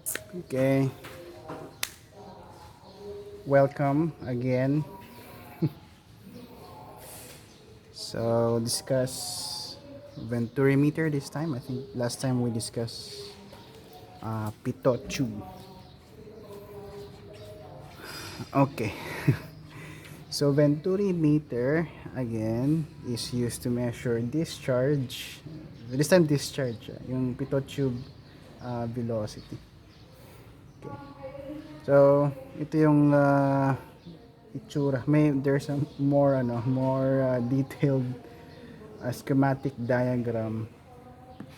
Okay, welcome again. So discuss Venturi meter this time. I think last time we discussed pitot tube. Okay. So Venturi meter again is used to measure discharge. This time discharge, yung pitot tube velocity. Okay. So ito yung itsura. There's a more detailed schematic diagram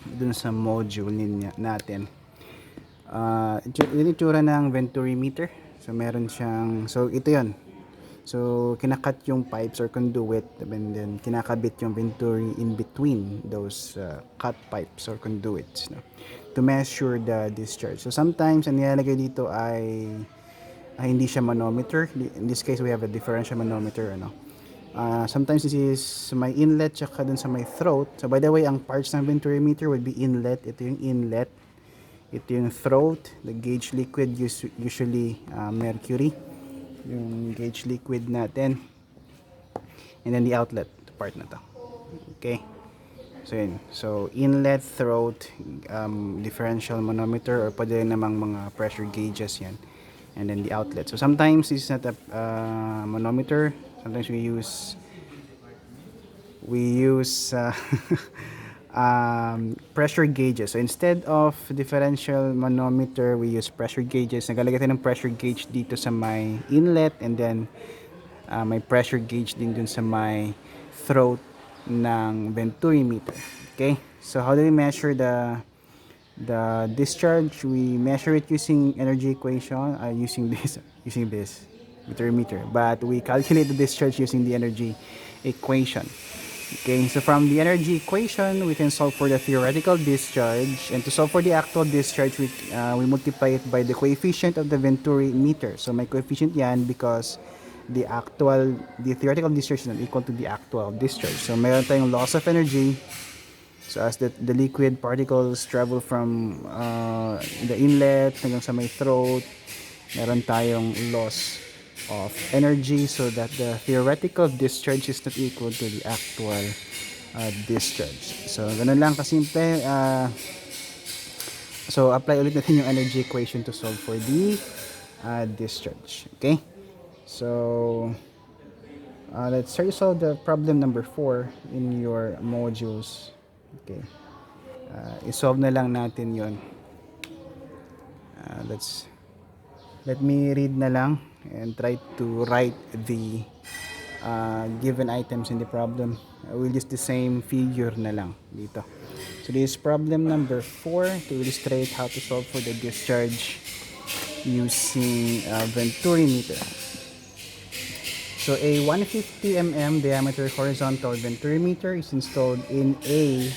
dun sa module natin. Yung itsura ng Venturi meter. So meron siyang, so ito yon. So kinakat yung pipes or conduit and then kinakabit yung Venturi in between those cut pipes or conduits, no, to measure the discharge. So sometimes ang nilalagay dito ay hindi siya manometer. In this case we have a differential manometer, ano. Sometimes this is may inlet tsaka dun sa may throat. So by the way, ang parts ng Venturi meter would be inlet. Ito yung inlet. Ito yung throat. The gauge liquid usually mercury. Yung gauge liquid natin. And then the outlet part na to. Okay. So yun. So inlet, throat, differential manometer or pwede namang mga pressure gauges yan. And then the outlet. So sometimes this is not a manometer. Sometimes we use pressure gauges. So instead of differential manometer, we use pressure gauges. Nagalagay tayo ng pressure gauge dito sa may inlet, and then may pressure gauge din dun sa may throat ng Venturi meter. Okay? So how do we measure the discharge? We measure it using energy equation, using this Venturi meter, but we calculate the discharge using the energy equation. Okay, so from the energy equation, we can solve for the theoretical discharge, and to solve for the actual discharge, we multiply it by the coefficient of the Venturi meter. So may coefficient yan because the theoretical discharge is not equal to the actual discharge. So mayroon tayong loss of energy. So as the liquid particles travel from the inlet hanggang sa may throat, meron tayong loss of energy, so that the theoretical discharge is not equal to the actual discharge. So ganun lang kasimple. So apply ulit natin yung energy equation to solve for the discharge. Okay? So let's try to solve the problem number 4 in your modules. Okay. I-solve na lang natin yon. Let me read na lang and try to write the given items in the problem. We'll use the same figure na lang dito. So this is problem number 4 to illustrate how to solve for the discharge using Venturi meter. So a 150 mm diameter horizontal Venturi meter is installed in a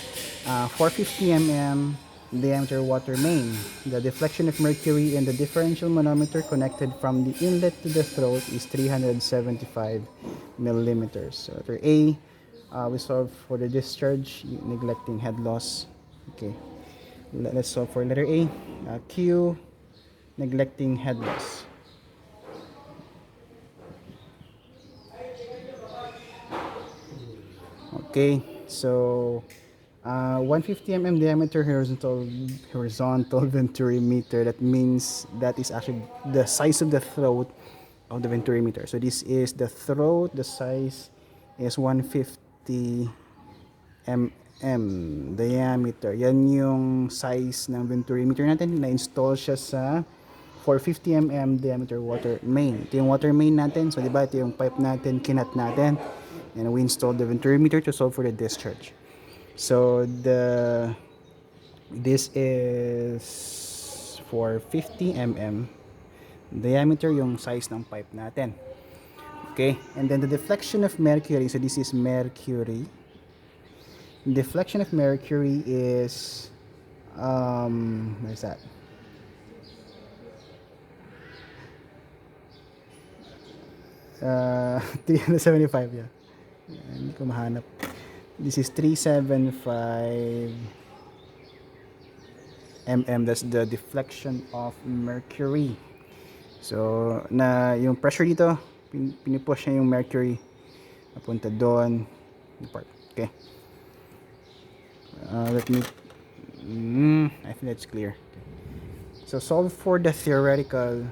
450 mm diameter water main. The deflection of mercury in the differential manometer connected from the inlet to the throat is 375 millimeters. So letter A, we solve for the discharge, neglecting head loss. Okay, let's solve for letter A. Q, neglecting head loss. Okay, so 150 mm diameter horizontal Venturi meter. That means that is actually the size of the throat of the Venturi meter. So this is the throat. The size is 150 mm diameter. Yan yung size ng Venturi meter natin. Na-install siya sa 450 mm diameter water main. Ito yung water main natin. So diba ito yung pipe natin, kinat natin. And we installed the Venturi meter to solve for the discharge. So this is for 50 mm diameter yung size ng pipe natin. Okay, and then the deflection of mercury. So this is mercury. Deflection of mercury is where's that? 375, yeah. Hindi ko mahanap. This is 375 That's the deflection of mercury. So, na yung pressure dito, pinipush niya yung mercury napunta doon. Part. Okay. Let me, I think that's clear. So, solve for the theoretical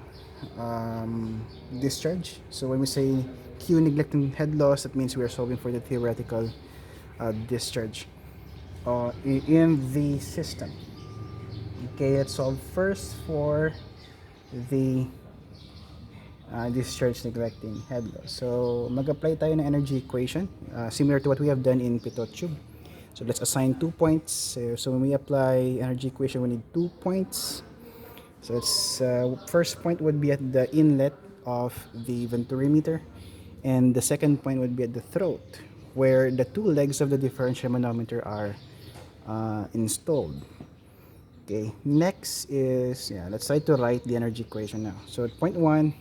discharge. So, when we say Q neglecting head loss, that means we are solving for the theoretical discharge in the system. Okay, let's solve first for the discharge neglecting head loss. So, mag-apply tayo ng energy equation similar to what we have done in pitot tube. So, let's assign 2 points. So when we apply energy equation, we need 2 points. So, it's first point would be at the inlet of the Venturi meter, and the second point would be at the throat, where the two legs of the differential manometer are installed. Okay, next is, let's try to write the energy equation now. So at point 1,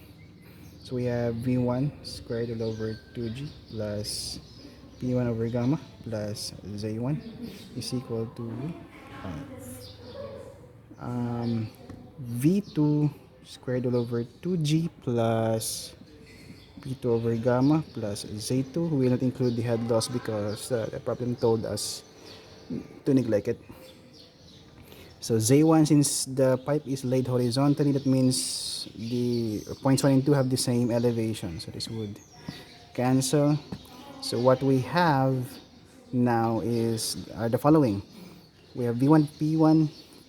so we have V1 squared all over 2G plus P1 over gamma plus Z1 is equal to V2 squared all over 2G plus P2 over gamma plus Z2. We will not include the head loss because the problem told us to neglect it. So Z1, since the pipe is laid horizontally, that means the points 1 and 2 have the same elevation. So this would cancel. So what we have now are the following. We have V1, P1,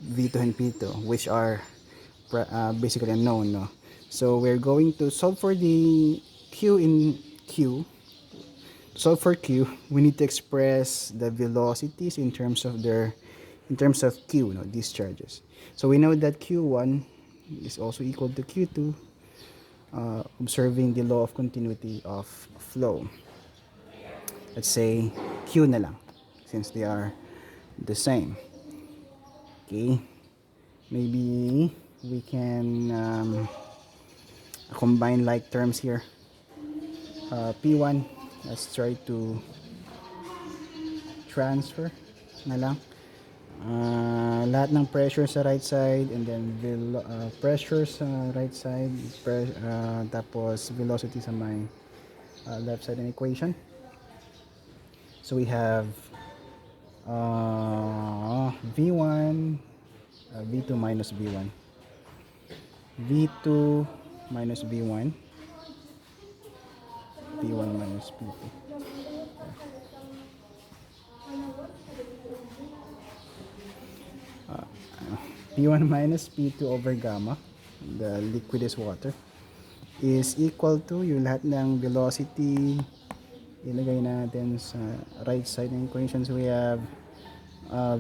V2, and P2, which are basically unknown. No? So we're going to solve for the Q in Q. To solve for Q, we need to express the velocities in terms of Q, discharges. So we know that Q1 is also equal to Q2, observing the law of continuity of flow. Let's say Q na lang, since they are the same. Okay, maybe we can combine like terms here. P1, let's try to transfer na lang. Lahat ng pressure sa right side, and then pressure sa right side, tapos velocity sa my left side ng equation. So we have V1, V2 minus V1, V2 minus V1, P1 minus P2. P1 minus P2 over gamma, the liquid is water, is equal to yung lahat ng velocity ilagay natin sa right side ng equation. So we have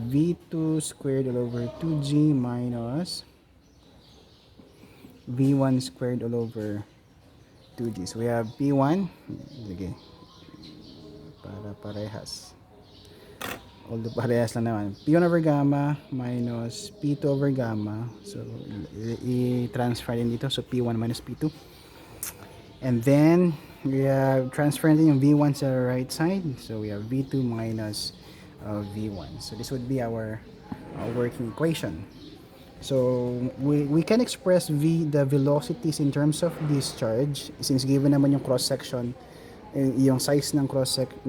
V2 squared all over 2G minus V1 squared all over 2G. So we have P1, sige, para parehas. Although parehas lang naman. P1 over gamma minus P2 over gamma. So, i-transfer din dito. So, P1 minus P2. And then, we have transfer din yung V1 sa right side. So, we have V2 minus V1. So, this would be our working equation. So, we can express the velocities in terms of discharge since given naman yung cross-section, yung size ng cross-section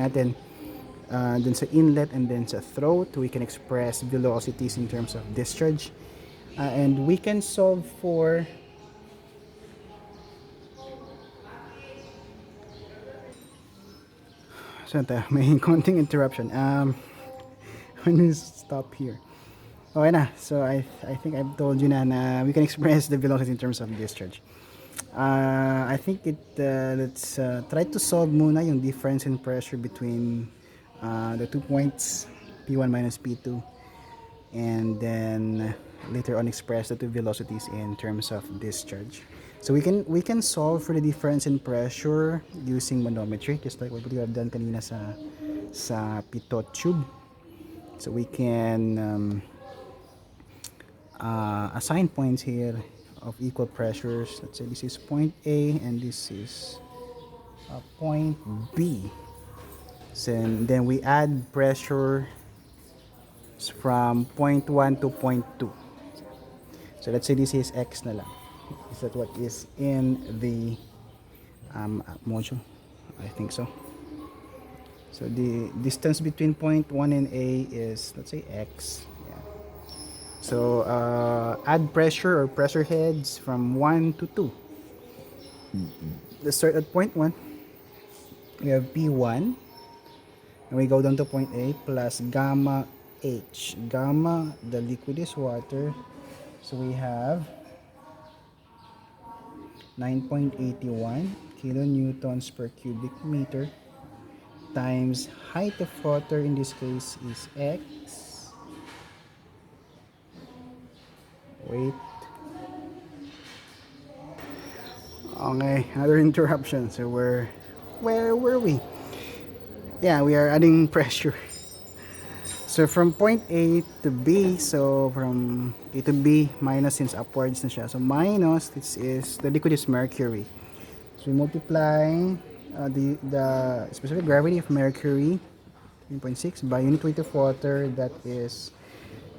natin. Dun sa inlet and then sa throat, we can express velocities in terms of discharge, and we can solve for may konting interruption. Let me stop here. Okay na. So I think I've told you na we can express the velocity in terms of discharge. I think let's try to solve muna yung difference in pressure between the 2 points, P1 minus P2, and then later on express the two velocities in terms of discharge. So we can solve for the difference in pressure using manometry, just like what we have done kanina sa pitot tube. So we can assign points here of equal pressures. Let's say this is point A and this is point B. So then we add pressure from point 1 to point 2. So let's say this is x na lang. Is that what is in the module? I think so. So the distance between point 1 and A is, let's say, x. Yeah. So add pressure or pressure heads from 1 to 2. Let's start at point 1. We have P1. And we go down to point A plus gamma H. Gamma, the liquid is water. So we have 9.81 kilonewtons per cubic meter times height of water, in this case is x. Wait. Okay, another interruption. So where were we? Yeah, we are adding pressure. So from point A to B, so from A to B, minus since upwards na siya. So minus, this is, the liquid is mercury. So we multiply the specific gravity of mercury, 3.6, by unit weight of water, that is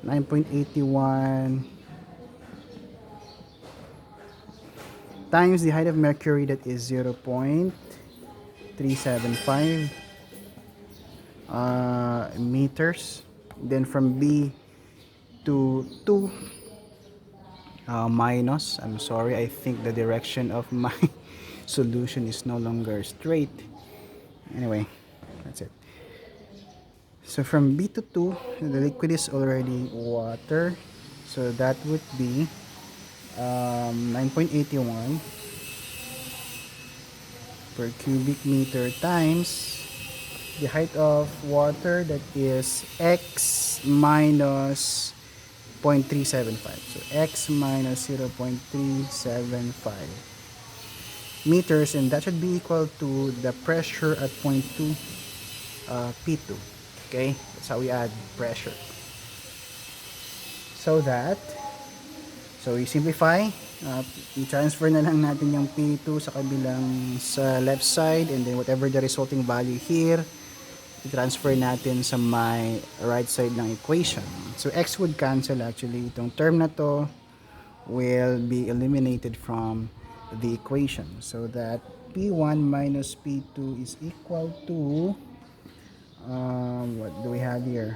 9.81 times the height of mercury, that is 0.375 meters. Then from B to 2 minus, I'm sorry, I think the direction of my solution is no longer straight. Anyway, that's it. So from B to 2, the liquid is already water, so that would be 9.81 per cubic meter times the height of water, that is x minus 0.375. So x minus 0.375 meters, and that should be equal to the pressure at point 2, P2. Okay, that's how we add pressure. So we simplify, i-transfer na lang natin yung P2 sa kabilang, sa left side, and then whatever the resulting value here, i-transfer natin sa my right side ng equation. So x would cancel actually. Itong term na to will be eliminated from the equation. So that P1 minus P2 is equal to, what do we have here?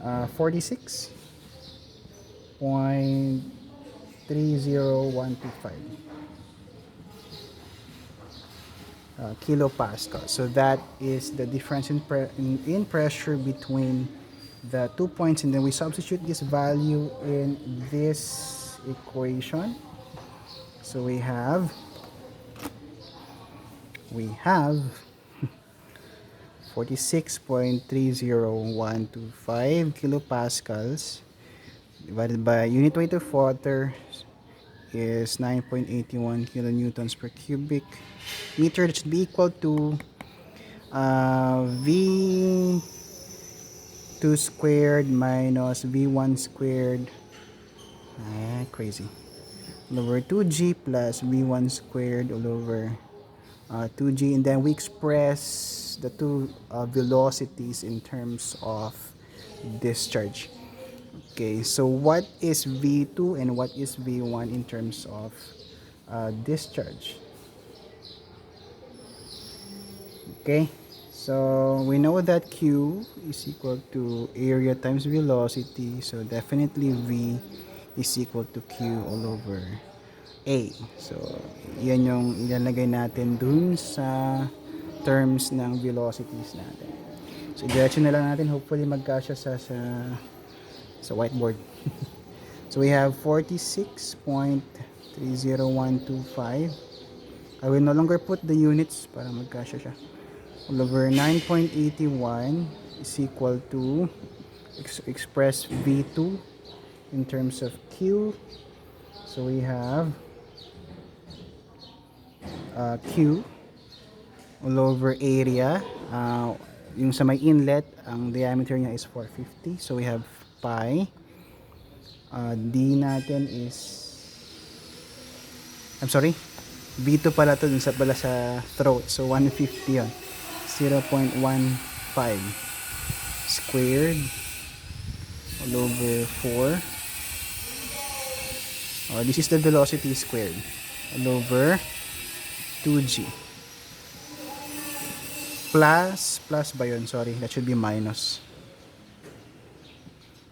46.30125 kilopascal. So that is the difference in pressure between the 2 points, and then we substitute this value in this equation. So we have 46.30125 kilopascals divided by unit weight of water is 9.81 kilonewtons per cubic meter. That should be equal to V2 squared minus V1 squared, crazy, all over 2G plus V1 squared all over 2G, and then we express the two velocities in terms of discharge. Okay, so what is V2 and what is V1 in terms of discharge? Okay, so we know that Q is equal to area times velocity, so definitely V is equal to Q all over A. So yan yung ilalagay natin dun sa terms ng velocities natin. So diretso na lang natin, hopefully magkasya sa whiteboard. So we have 46.30125. I will no longer put the units para magkasya siya. All over 9.81 is equal to, express V2 in terms of Q. So we have Q all over area. Yung sa may inlet, ang diameter niya is 450. So we have pi. D natin is, I'm sorry, V2 pala to, dun sa pala sa throat. So 150 yun. 0.15 squared all over 4. This is the velocity squared all over 2g. Plus ba yun? Sorry, that should be minus.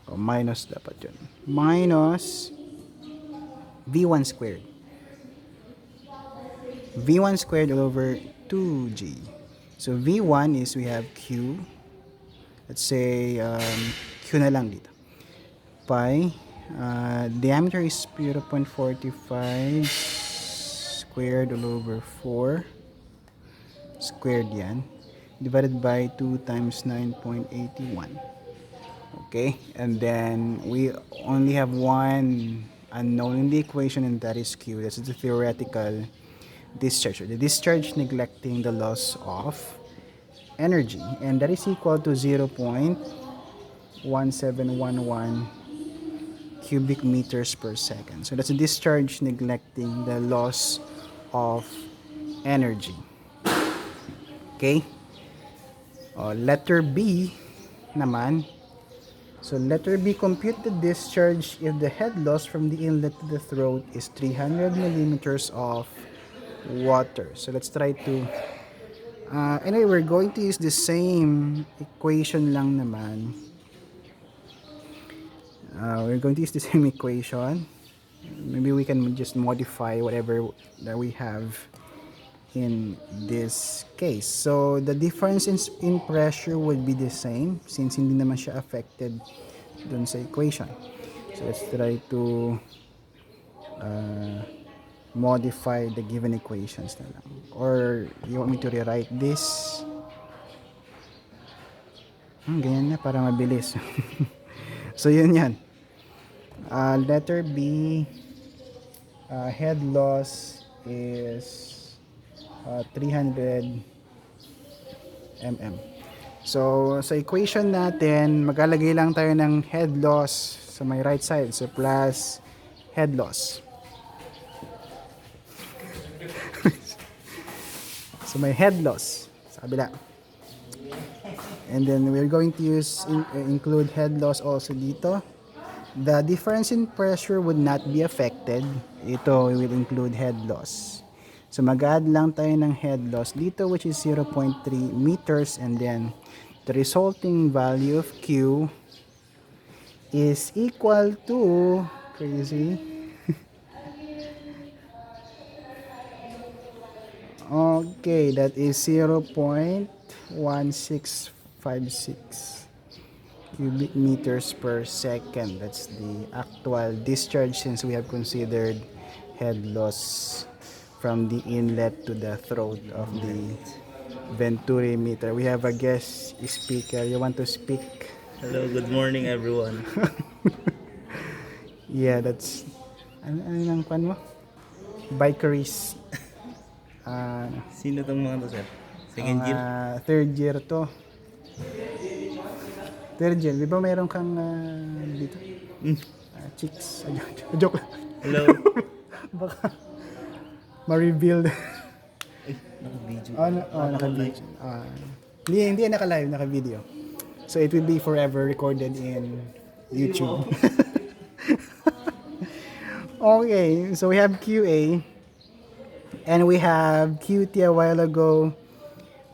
Minus dapat yun. Minus v1 squared. v1 squared all over 2g. So v1 is, we have q. Let's say q na lang dito. Pi. Diameter is 0.45 squared all over 4. Squared yan. Divided by 2 times 9.81. Okay, and then we only have one unknown in the equation, and that is q. That's the theoretical discharge, or the discharge neglecting the loss of energy, and that is equal to 0.1711 cubic meters per second. So that's a discharge neglecting the loss of energy. Okay, letter B naman. So letter B, compute the discharge if the head loss from the inlet to the throat is 300 millimeters of water. So let's try to anyway, we're going to use the same equation lang naman. We're going to use the same equation. Maybe we can just modify whatever that we have in this case. So the difference in pressure would be the same since hindi naman siya affected dun sa equation. So let's try to modify the given equations na lang. Or you want me to rewrite this? Ganyan na para mabilis. So yun yan. Letter B, head loss is 300 mm. So sa equation natin, maglalagay lang tayo ng head loss sa my right side. So plus head loss. So my head loss sa kabila. And then we're going to include head loss also dito. The difference in pressure would not be affected. Ito, we will include head loss. So mag-add lang tayo ng head loss dito, which is 0.3 meters, and then the resulting value of Q is equal to, crazy, okay, that is 0.1656 cubic meters per second. That's the actual discharge since we have considered head loss from the inlet to the throat of the Venturi meter. We have a guest speaker. You want to speak? Hello, good morning everyone. Yeah, that's ano nang kwan mo? Bikeries. Sino tong mga to, sir? Second year? Third year to. Third year. Di ba mayroon kang dito? Chicks. Joke lang. Hello. Baka ma-reveal. Naka-video. Naka-video. Hindi naka-live, naka-video. So it will be forever recorded in YouTube. Okay, so we have QA and we have QT a while ago.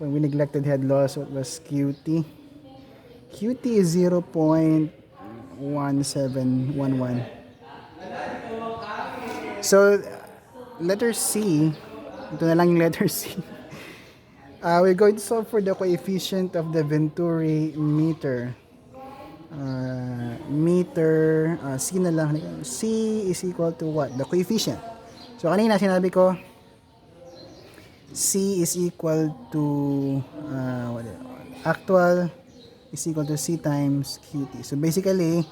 When we neglected head loss, it was QT. QT is 0.1711. So letter C, ito na lang yung letter C. We're going to solve for the coefficient of the Venturi meter. C na lang. C is equal to what? The coefficient. So kanina sinabi ko, C is equal to actual is equal to C times QT. So basically,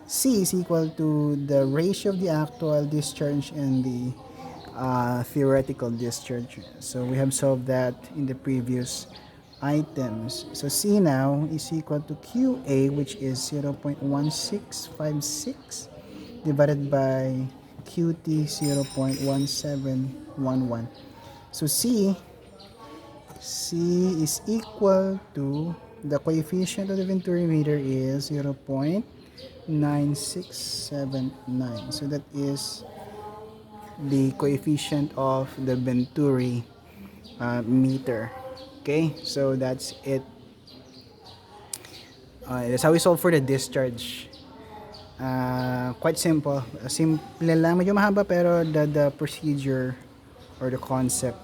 C is equal to the ratio of the actual discharge and the theoretical discharge. So we have solved that in the previous items. So C now is equal to QA, which is 0.1656 divided by QT 0.1711. So C is equal to the coefficient of the Venturi meter is 0.1711 9679. So that is the coefficient of the Venturi meter. Okay, so that's it. That's how we solve for the discharge. Quite simple. Simple lang. Medyo mahaba pero the procedure or the concept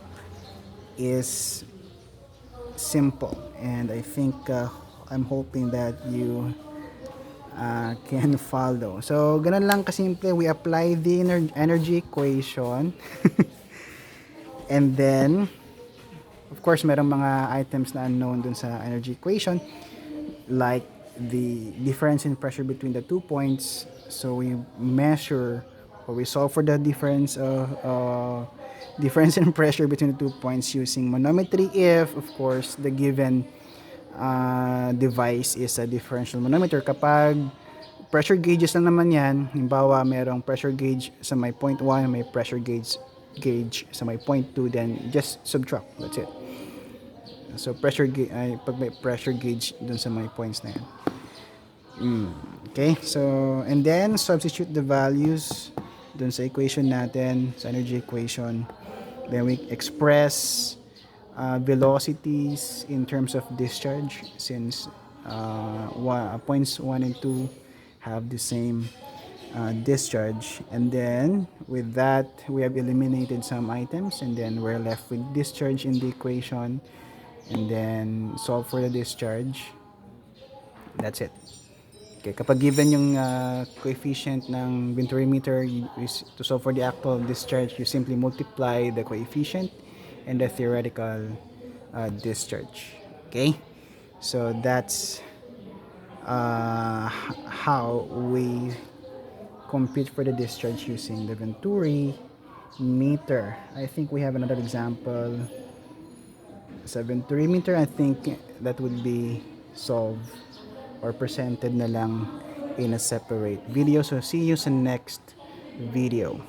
is simple. And I think I'm hoping that you can follow. So, ganun lang kasimple. We apply the energy equation. And then, of course, merong mga items na unknown dun sa energy equation. Like the difference in pressure between the 2 points. So, we measure or we solve for the difference in pressure between the 2 points using manometry if, of course, the given device is a differential manometer. Kapag pressure gauges lang naman yan, halimbawa merong pressure gauge sa may point 1, may pressure gauge sa may point 2, then just subtract. That's it. So pressure gauge, pag may pressure gauge dun sa may points na yan. Okay, so and then substitute the values dun sa equation natin, sa energy equation. Then we express velocities in terms of discharge since points 1 and 2 have the same discharge. And then with that, we have eliminated some items and then we're left with discharge in the equation and then solve for the discharge. That's it. Okay, kapag given yung coefficient ng Venturi meter, to solve for the actual discharge, you simply multiply the coefficient and the theoretical discharge. Okay, so that's how we compute for the discharge using the Venturi meter. I think we have another example. Sa Venturi meter, I think that would be solved or presented na lang in a separate video. So see you sa next video.